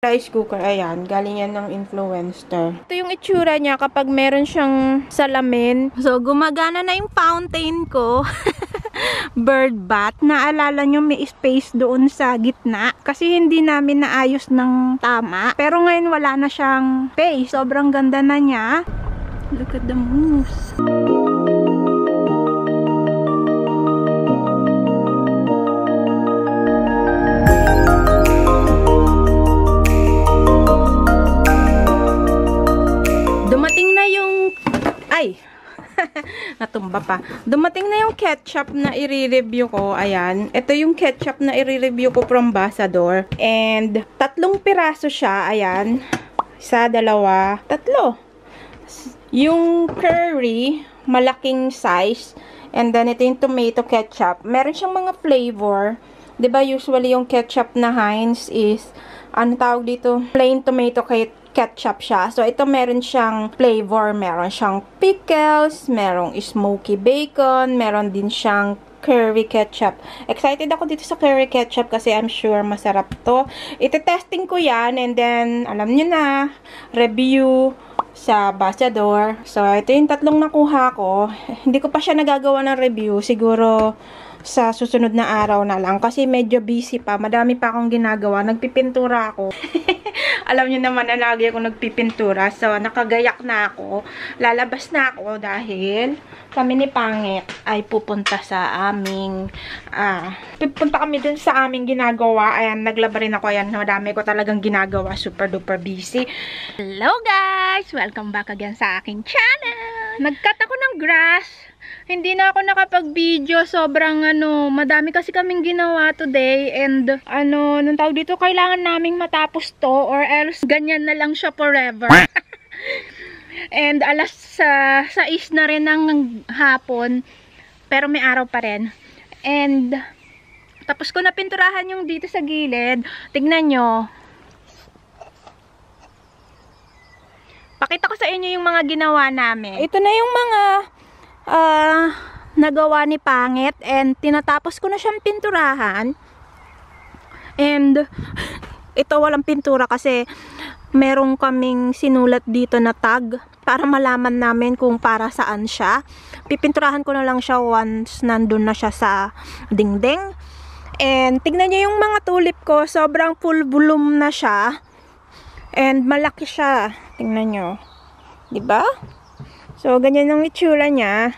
Rice cooker, ayan, galing yan ng influencer. Ito yung itsura niya kapag meron siyang salamin. So, gumagana na yung fountain ko. Bird bath. Naalala nyo, may space doon sa gitna. Kasi hindi namin naayos ng tama. Pero ngayon wala na siyang space. Sobrang ganda na niya. Look at the moose. Natumba pa. Dumating na yung ketchup na i-review ko. Ayan. Ito yung ketchup na i-review ko from Ambassador. And 3 piraso siya. Ayan. 1, 2, 3. Yung curry, malaking size. And then ito yung tomato ketchup. Meron siyang mga flavor. 'Di ba usually yung ketchup na Heinz is ano tawag dito? Plain tomato ketchup siya. So, ito meron siyang flavor. Meron siyang pickles, merong smoky bacon, meron din siyang curry ketchup. Excited ako dito sa curry ketchup kasi I'm sure masarap to. Ite-testing ko yan and then, alam nyo na, review sa Ambassador. So, ito yung 3 nakuha ko. Hindi ko pa siya nagagawa ng review. Siguro, sa susunod na araw na lang. Kasi medyo busy pa. Madami pa akong ginagawa. Nagpipintura ako. Alam niyo naman na lagi ako nagpipintura. So, nakagayak na ako. Lalabas na ako dahil kami ni Pangit ay pupunta sa aming pupunta kami dun sa aming ginagawa. Ayan, naglaba rin ako. Ayan, madami ko talagang ginagawa. Super duper busy. Hello guys! Welcome back again sa aking channel! Nag-cut ako ng grass. Hindi na ako nakapag-video. Sobrang madami kasi kaming ginawa today. And nung tawag dito, kailangan naming matapos to or else ganyan na lang siya forever. And alas 6 na rin ng hapon. Pero may araw pa rin. And tapos ko na pinturahan yung dito sa gilid. Tignan nyo. Pakita ko sa inyo yung mga ginawa namin. Ito na yung mga nagawa ni Pangit and tinatapos ko na siyang pinturahan. And ito walang pintura kasi meron kaming sinulat dito na tag para malaman namin kung para saan siya. Pipinturahan ko na lang siya once nandun na siya sa dingding. And tignan niyo yung mga tulip ko, sobrang full bloom na siya. And malaki siya. Tingnan nyo. Diba? So, ganyan ang itsura niya.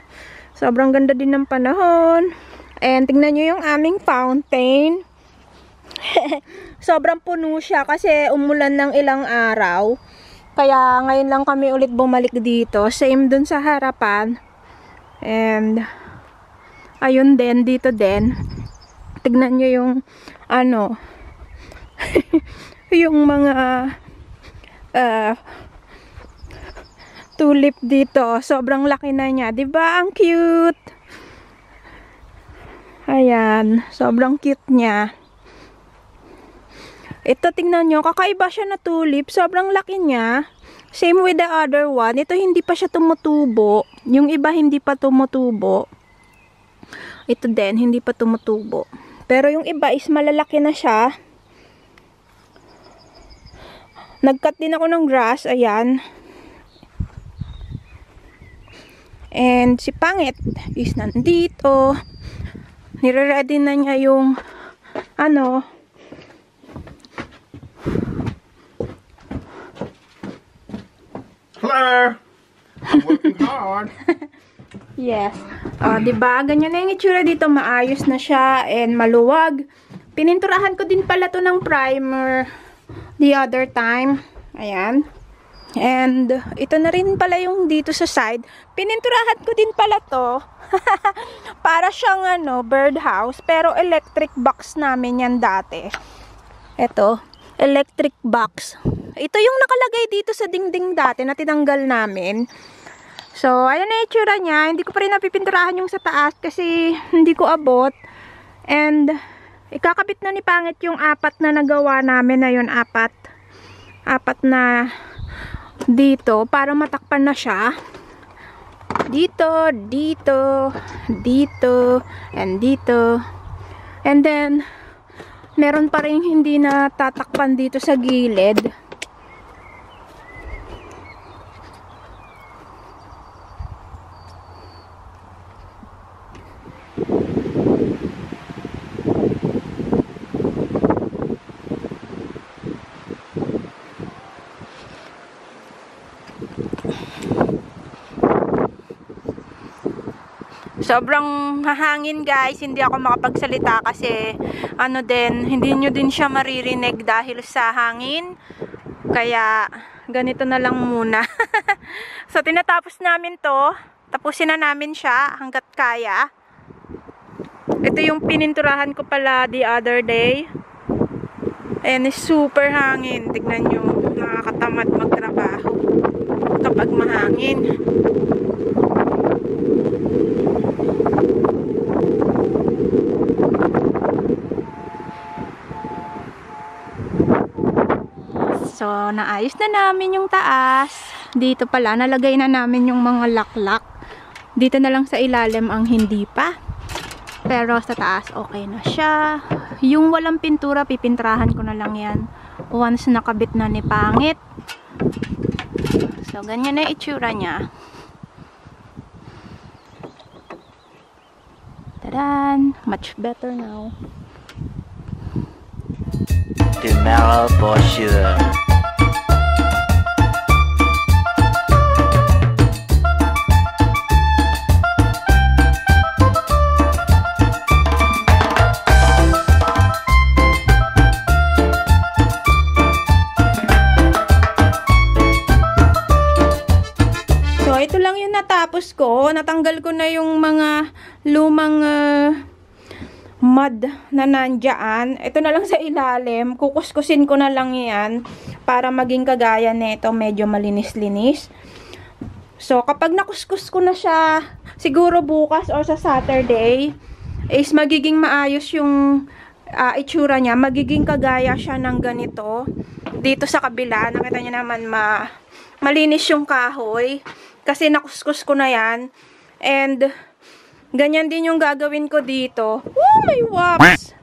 Sobrang ganda din ng panahon. And tingnan nyo yung aming fountain. Sobrang puno siya kasi umulan ng ilang araw. Kaya ngayon lang kami ulit bumalik dito. Same dun sa harapan. And ayun din, dito din. Tignan nyo yung yung mga tulip dito. Sobrang laki na niya. Diba? Ang cute. Ayan. Sobrang cute niya. Ito, tingnan nyo. Kakaiba siya na tulip. Sobrang laki niya. Same with the other one. Ito, hindi pa siya tumutubo. Yung iba, hindi pa tumutubo. Ito din, hindi pa tumutubo. Pero yung iba is malalaki na siya. Nag-cut din ako ng grass. Ayan. And si Pangit is nandito. Nire-ready na niya yung Hello. I'm working hard. Yes. Diba? Ganyan na yung itsura dito. Maayos na siya and maluwag. Pininturahan ko din pala to ng primer the other time. Ayan. And ito na rin pala yung dito sa side. Pininturahan ko din pala to. Para siyang birdhouse. Pero electric box namin yan dati. Ito. Electric box. Ito yung nakalagay dito sa dingding dati na tinanggal namin. So, ayan na yung itsura niya. Hindi ko pa rin napipinturahan yung sa taas kasi hindi ko abot. And ikakabit na ni Pangit yung 4 na nagawa namin na yun. 4 na dito para matakpan na siya. Dito, dito, dito, and dito. And then Meron pa rin hindi natatakpan dito sa gilid. Sobrang hahangin guys, hindi ako makapagsalita kasi ano din, hindi nyo din siya maririnig dahil sa hangin. Kaya ganito na lang muna. So tinatapos namin to, tapusin na namin siya hanggat kaya. Ito yung pininturahan ko pala the other day. Ayan, super hangin. Tignan nyo, nakakatamad magtrabaho kapag mahangin. So, naayos na namin yung taas. Dito pala, nalagay na namin yung mga laklak. Dito na lang sa ilalim ang hindi pa. Pero sa taas, okay na siya. Yung walang pintura, pipinturahan ko na lang yan. Once nakabit na ni pangit. So, ganyan na itsura niya. Tadan! Much better now. Tomorrow for sure. Ito lang yung natapos ko. Natanggal ko na yung mga lumang mud na nandyan. Ito na lang sa ilalim. Kukuskusin ko na lang yan para maging kagaya nito, medyo malinis-linis. So, kapag nakuskus ko na siya, siguro bukas or sa Saturday, is magiging maayos yung itsura niya. Magiging kagaya siya ng ganito. Dito sa kabila, nakita niyo naman malinis yung kahoy. Kasi nakuskus ko na yan. And, ganyan din yung gagawin ko dito. Oh, may wops!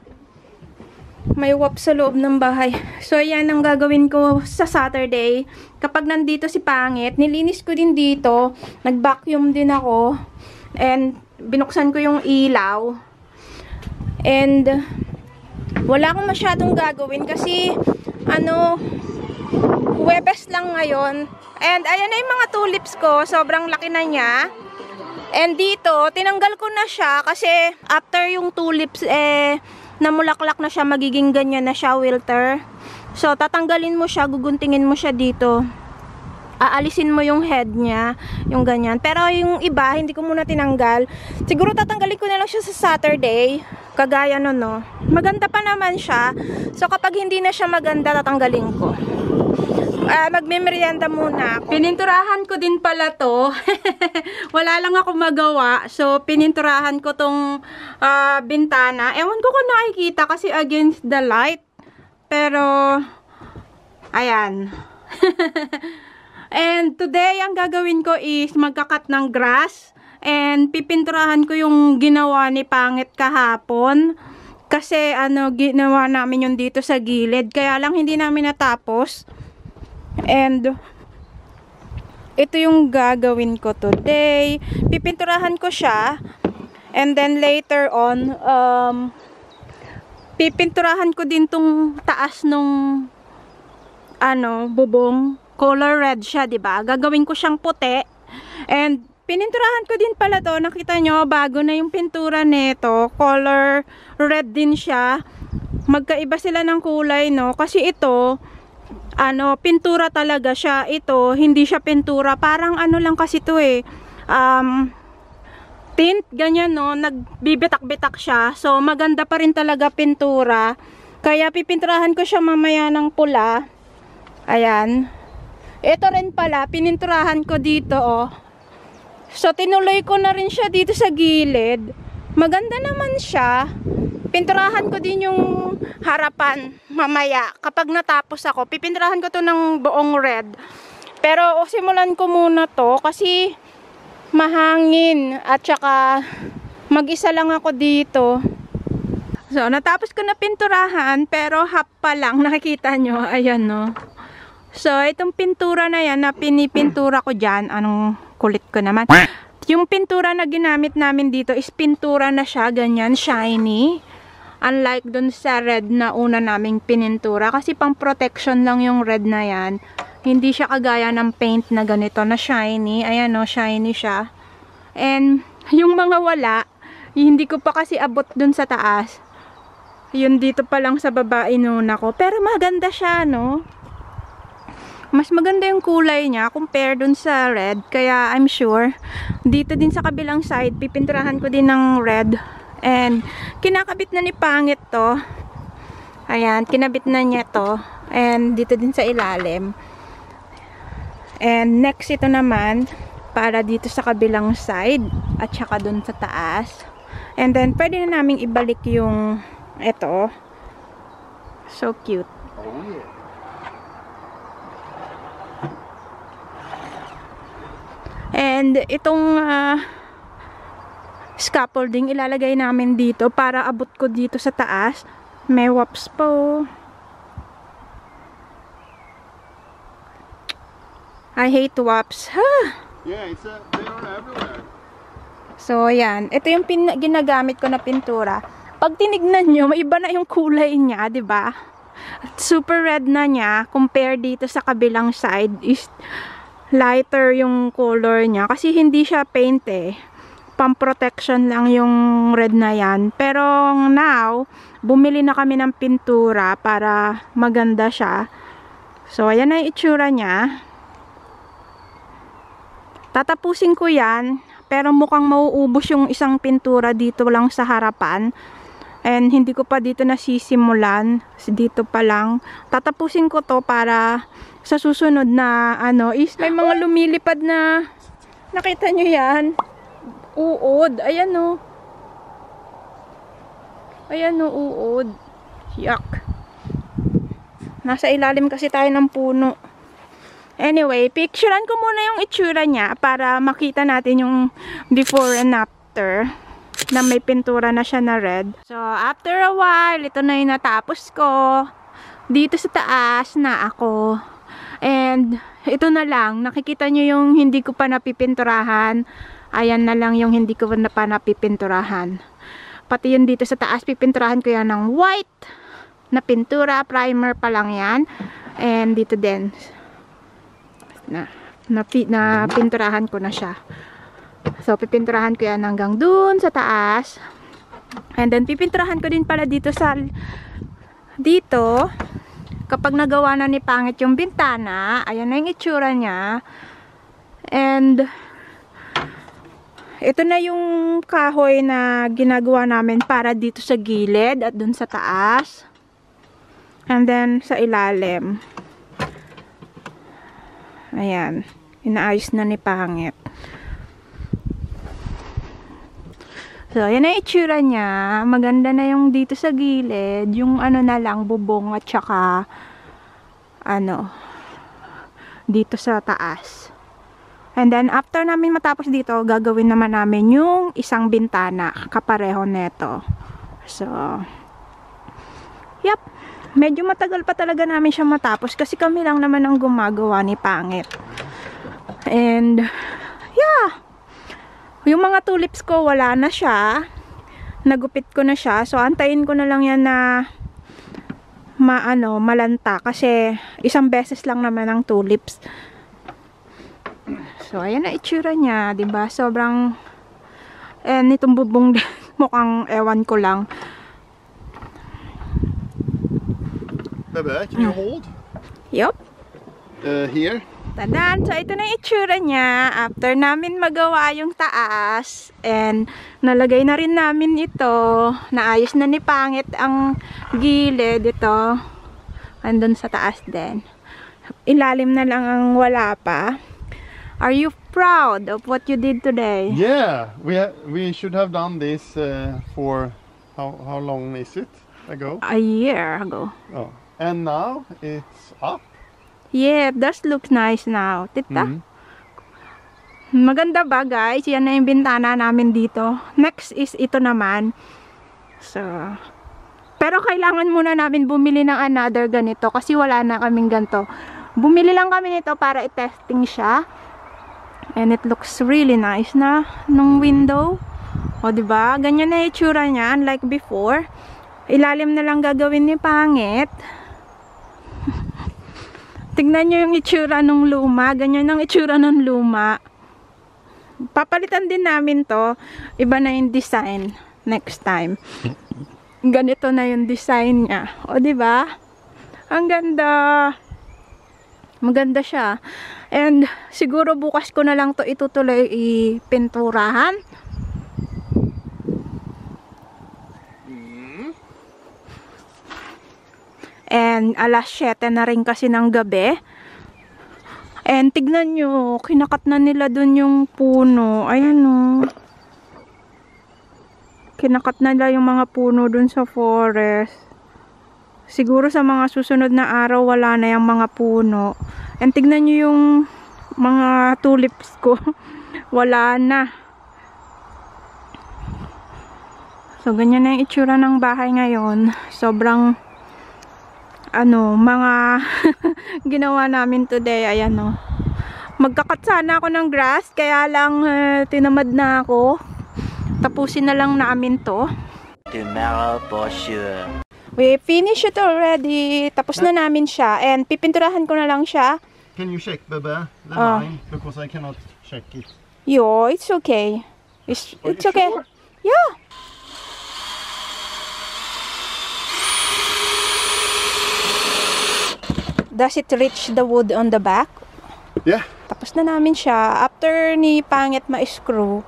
May wops sa loob ng bahay. So, yan ang gagawin ko sa Saturday. Kapag nandito si pangit, nilinis ko din dito. Nag-vacuum din ako. And, binuksan ko yung ilaw. And, wala akong masyadong gagawin kasi, Huwebes lang ngayon. And ayan na yung mga tulips ko. Sobrang laki na niya. And dito, tinanggal ko na siya kasi after yung tulips, namulaklak na siya, magiging ganyan na siya, wilter. So, tatanggalin mo siya, guguntingin mo siya dito. Aalisin mo yung head niya, yung ganyan. Pero yung iba, hindi ko muna tinanggal. Siguro tatanggalin ko na lang siya sa Saturday. Kagaya no. Maganda pa naman siya. So, kapag hindi na siya maganda, tatanggalin ko. Magme-merienda muna ako. Pininturahan ko din pala to. Wala lang ako magawa. So, pininturahan ko tong bintana. Ewan ko kung nakikita kasi against the light. Pero, ayan. And today, ang gagawin ko is magkakat ng grass. And pipinturahan ko yung ginawa ni Pangit kahapon. Kasi, ginawa namin yung dito sa gilid. Kaya lang hindi namin natapos. And ito yung gagawin ko today. Pipinturahan ko siya. And then later on, pipinturahan ko din tong taas nung bubong. Color red siya, 'di ba? Gagawin ko siyang puti. And pininturahan ko din pala to. Nakita nyo, bago na yung pintura nito. Color red din siya. Magkaiba sila ng kulay, no? Kasi ito, pintura talaga siya. Ito, hindi siya pintura. Parang lang kasi to tint, ganyan, no? Nagbibitak-bitak siya. So, maganda pa rin talaga pintura. Kaya, pipinturahan ko siya mamaya ng pula. Ayan. Ito rin pala, pininturahan ko dito, oh. So, tinuloy ko na rin siya dito sa gilid. Maganda naman siya. Pinturahan ko din yung harapan mamaya. Kapag natapos ako, pipinturahan ko to ng buong red. Pero simulan ko muna to kasi mahangin at saka mag-isa lang ako dito. So, natapos ko na pinturahan, pero half pa lang, nakikita nyo, ayan no. So, itong pintura na yan, na pinipintura ko dyan, anong kulit ko naman. Yung pintura na ginamit namin dito is pintura na siya, ganyan, shiny. Unlike dun sa red na una naming pinintura, kasi pang protection lang yung red na yan. Hindi siya kagaya ng paint na ganito, na shiny. Ayan no, shiny siya. And, yung mga wala, hindi ko pa kasi abot dun sa taas. Yun dito pa lang sa baba inuna ko. Pero maganda siya, no? Mas maganda yung kulay niya compare dun sa red. Kaya I'm sure, dito din sa kabilang side, pipinturahan ko din ng red. And, kinakabit na ni Pangit to. Ayan, kinabit na niya to. And, dito din sa ilalim. And, next ito naman, para dito sa kabilang side. At saka dun sa taas. And then, pwede na naming ibalik yung ito. So cute. Oh yeah. And itong scaffolding ilalagay namin dito para abot ko dito sa taas. May wasp po. I hate wasps. Yeah, they are everywhere. So ayan, ito yung ginagamit ko na pintura. Pag tinignan nyo, may iba na yung kulay niya, di ba? Super red na niya, compare dito sa kabilang side is lighter yung color niya. Kasi hindi siya paint eh. Pang-protection lang yung red na yan. Pero now, bumili na kami ng pintura para maganda siya. So, ayan na yung itsura niya. Tatapusin ko yan. Pero mukhang mauubos yung isang pintura dito lang sa harapan. And hindi ko pa dito nasisimulan. Dito pa lang. Tatapusin ko to para sa susunod na ano is may mga lumilipad na nakita nyo yan. Uod. Ayan o. Ayan o, uod. Yuck. Nasa ilalim kasi tayo ng puno. Anyway, picturean ko muna yung itsura niya para makita natin yung before and after. Na may pintura na siya na red. So, after a while, ito na yung natapos ko. Dito sa taas na ako. And, ito na lang. Nakikita nyo yung hindi ko pa napipinturahan. Ayan na lang yung hindi ko pa napipinturahan. Pati yung dito sa taas, pipinturahan ko yan ng white na pintura. Primer pa lang yan. And, dito din. Na pinturahan ko na siya. So, pipinturahan ko yan hanggang dun sa taas. And then, pipinturahan ko din pala dito sa dito. Kapag nagawa na ni Pangit yung bintana, ayan na yung itsura niya. And, ito na yung kahoy na ginagawa namin para dito sa gilid at dun sa taas. And then, sa ilalim. Ayan. Inaayos na ni Pangit. So, yan ang itsura niya. Maganda na yung dito sa gilid. Yung ano na lang, bubong at saka ano, dito sa taas. And then, after namin matapos dito, gagawin naman namin yung isang bintana. Kapareho neto. So, yep. Medyo matagal pa talaga namin siya matapos kasi kami lang naman ang gumagawa ni Pangit. And, yeah. Yung mga tulips ko, wala na siya. Nagupit ko na siya. So, antayin ko na lang yan na malanta. Kasi, isang beses lang naman ang tulips. So, ayan na itsura niya. Diba? Sobrang, nitong bubong din. Mukhang ewan ko lang. Bebe, can you hold? Yup. Here? Tadan! So, ito na yung itsura niya. After namin magawa yung taas, and nalagay na rin namin ito. Naayos na ni Pangit ang gilid ito. Andun sa taas din. Ilalim na lang ang wala pa. Are you proud of what you did today? Yeah, we should have done this for how long is it ago? A year ago. Oh, and now it's up. Yeah, it does look nice now. Tita? Maganda ba, guys? Yan na yung bintana namin dito. Next is ito naman. So, Pero kailangan muna namin bumili ng another ganito kasi wala na kaming ganito. Bumili lang kami nito para i-testing siya. And it looks really nice na nung window. O diba? Ganyan na itsura niya, unlike before. Ilalim na lang gagawin ni Pangit. Tignan nyo yung itsura nung luma. Ganyan ang itsura ng luma. Papalitan din namin to. Iba na yung design next time. Ganito na yung design niya. O diba? Ang ganda. Maganda siya. And siguro bukas ko na lang to itutuloy ipinturahan. And alas 7 na rin kasi ng gabi. And tignan nyo, kinakat na nila dun yung puno. Ayan o. Kinakat na nila yung mga puno dun sa forest. Siguro sa mga susunod na araw wala na yung mga puno. And tignan nyo yung mga tulips ko. Wala na. So ganyan na yung itsura ng bahay ngayon. Sobrang mga ginawa namin today. Ayan o. Magkakat sana ako ng grass. Kaya lang tinamad na ako. Tapusin na lang namin to. Tomorrow for sure. We finished it already. Tapos na namin siya. And pipinturahan ko na lang siya. Can you check, Bebe, the line? Because I cannot check it. Yo, it's okay. It's okay. Sure? Yeah. Does it reach the wood on the back? Yeah. Tapos na namin siya. After ni Pangit ma-screw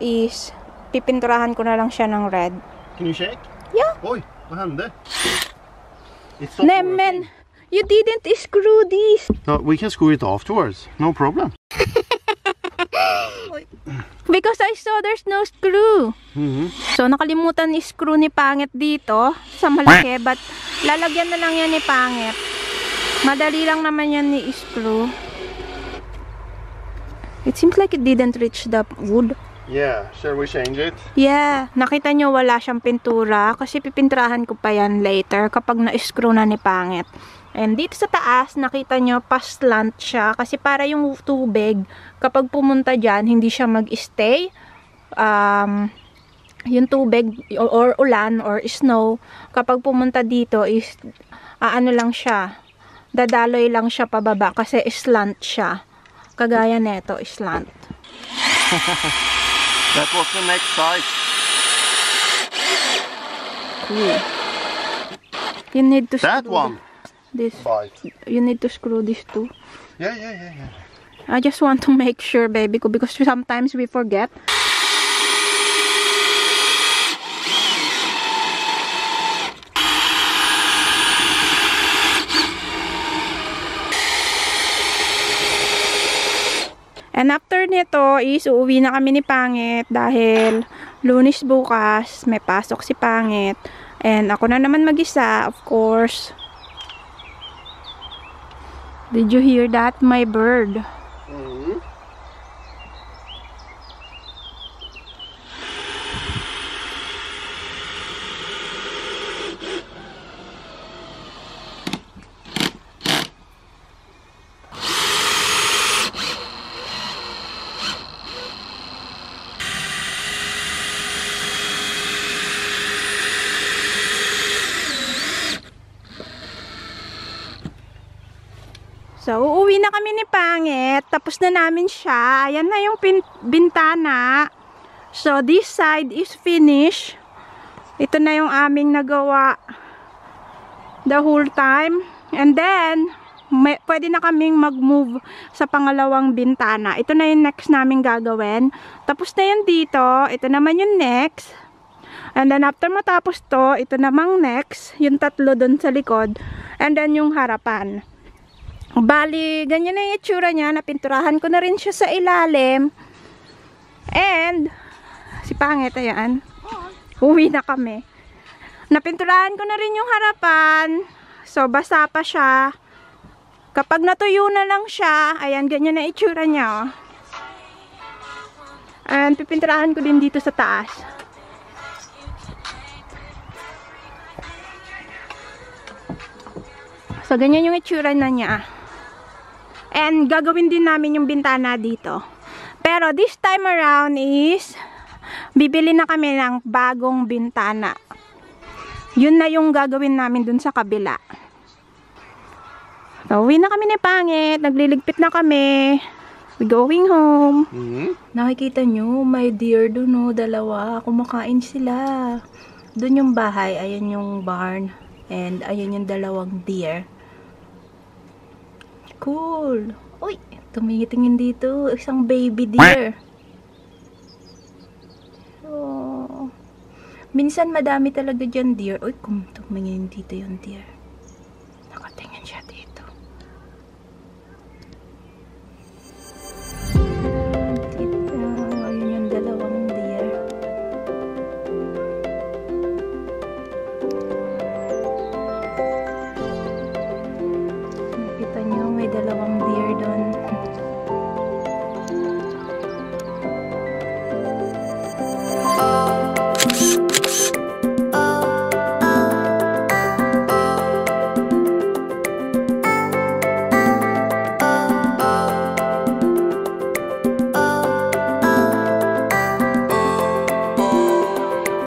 is pipinturahan ko na lang siya ng red. Can you check? Yeah. Oj, vad hände? It stopped Nämen, working. you didn't screw this. No, we can screw it afterwards. No problem. Because I saw there's no screw. So nakalimutan i-screw ni Pangit dito sa malaki, but lalagyan na lang yan ni Pangit. Madali lang naman yan ni screw. It seems like it didn't reach the wood. Yeah, shall we change it? Yeah, nakita nyo wala siyang pintura kasi pipinturahan ko pa yan later kapag na-screw na ni Pangit. And dito sa taas, nakita nyo pa-slant siya kasi para yung tubig kapag pumunta dyan, hindi siya mag-stay. Yung tubig or ulan or snow, kapag pumunta dito is ano lang siya, dadaloy lang siya pababa kasi slant siya. Kagaya neto, slant. That was the next size. Cool. You need to That screw one. this. 5. You need to screw this too. Yeah. I just want to make sure, baby, because sometimes we forget. And after nito is uuwi na kami ni Pangit dahil Lunes bukas, may pasok si Pangit. And ako na naman mag-isa, of course. Did you hear that, my bird? So, uuwi na kami ni Pangit. Tapos na namin siya. Ayan na yung bintana. So, this side is finished. Ito na yung aming nagawa the whole time. And then, pwede na kaming mag-move sa pangalawang bintana. Ito na yung next namin gagawin. Tapos na yun dito. Ito naman yung next. And then, after matapos to, ito namang next. Yung tatlo dun sa likod. And then, yung harapan. Bali, ganyan na yung itsura niya. Napinturahan ko na rin siya sa ilalim. And, si Pangit, ayan. Uwi na kami. Napinturahan ko na rin yung harapan. So, basa pa siya. Kapag natuyo na lang siya, ayan, ganyan na itsura niya. Oh. And, pipinturahan ko din dito sa taas. So, ganyan yung itsura na niya. And, gagawin din namin yung bintana dito. Pero, this time around is, bibili na kami ng bagong bintana. Yun na yung gagawin namin dun sa kabila. So, uwi na kami ni Pangit. Nagliligpit na kami. We going home. Nakikita nyo, may deer dun, no? Dalawa. Kumakain sila. Dun yung bahay. Ayan yung barn. And, ayan yung dalawang deer. Cool. Uy, tumitingin dito. Isang baby deer. Oh. Minsan madami talaga dyan deer. Uy, tumingin dito yung deer.